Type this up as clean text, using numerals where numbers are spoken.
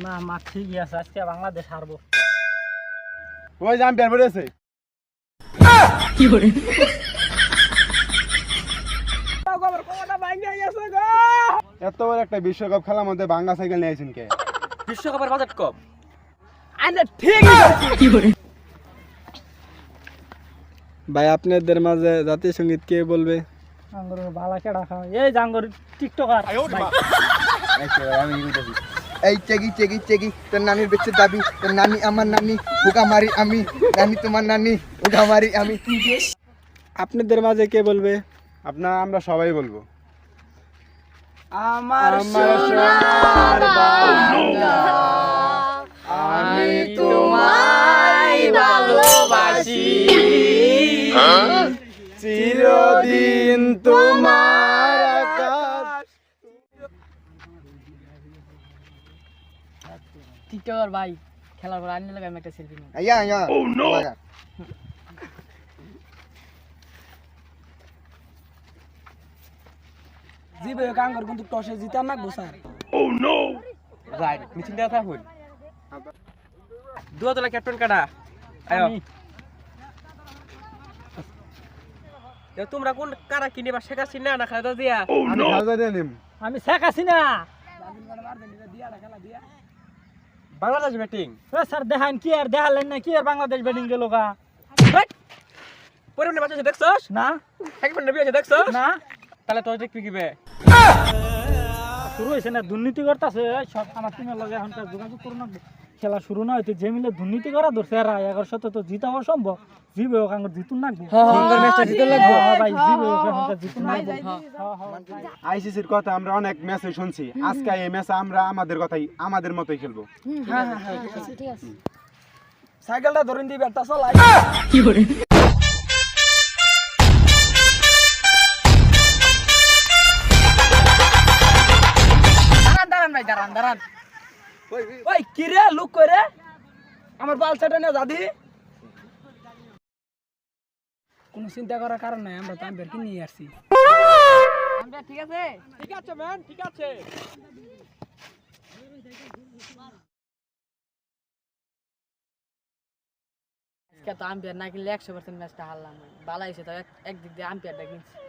না মা ঠিকই আছে, আজকে বাংলাদেশ হারবো। ওই যে আম্পায়ার পড়েছে। কি করে এত বড় একটা বিশ্বকাপ খেলার মধ্যে ভাঙ্গা সাইকেল নিয়ে আইছেন কে? বিশ্বকাপের বাজেট কম। ভাই আপনাদের মাঝে জাতীয় সঙ্গীত কে বলবে? আঙ্গুর বালা কেডা খাও এই জাঙ্গুর টিকটকার আমি কইতাছি। এই চেগি চেগি চেগি তোর নানির বেঁচে দাবি, তোর নানি আমার নানি, হুকা মারি আমি, নানি তোমার নানি, হুকা মারি আমি। আপনাদের মাঝে কে বলবে? আমরা সবাই বলবো। আমার সোনার বাংলা, আমি তোমায় ভালোবাসি, চিরদিন তোমার আকাশ। টিকটকার ভাই খেলার পর আইনে লাগাই একটা সেলফি নিই। আয়া আয়া লাগা। জিবে কাঙ্গর কিন্তু টসে জিতা না গোসার। রাইট, মিছিল দেওয়া থাকুন। দুয়াতলা ক্যাপ্টেন কাটা। আয়ো। তোমরা কোন কারা কিনে বা শেখ হাসিনা না খালেদা জিয়া? আমি খালেদা জিয়া নিম। আমি শেখ হাসিনা। বাংলাদেশ ব্যাটিং। স্যার দেখান কি আর দেখালেন না কি আর বাংলাদেশ ব্যাটিং গেল গা পরে বাচ্চা দেখছস? না একবার নবী আছে দেখছস? না তাহলে তোর দেখবি কিবে? শুরু হয়েছে না দুর্নীতি করতেছে সব আমার টিমের লগে এখনকার যোগাযোগ করুন না খেলা শুরু না হইতে যে মিলে দুর্নীতি করা ধরছে এরা 1100 তো জিতা অসম্ভব জিবে হোক আঙ্গুর জিতুন না ভাই জিবে হোক এখনকার জিতুন না আইসিসির কথা আমরা অনেক ম্যাচে শুনছি, আজকে এই ম্যাচে আমরা আমাদের মতোই খেলবো। সাইকেলটা ধরেন দিই ব্যাটটা চলাই। কি করে দাঁড়ান ভাই দাঁড়ান ওই কি রে লুক করে আমার বালছাটা নিয়ে দাদি। কোনো চিন্তা করার কারণ নাই, আমরা তো আম্পায়ার কি নিয়ে আসছি। আমরা ঠিক আছে ম্যান, ঠিক আছে। আজকে তো আম্পায়ার না কিনলে 100% ম্যাচটা হারলাম বালা হয়েছে তো একদিক দিয়ে আম্পায়ারটা কিনছি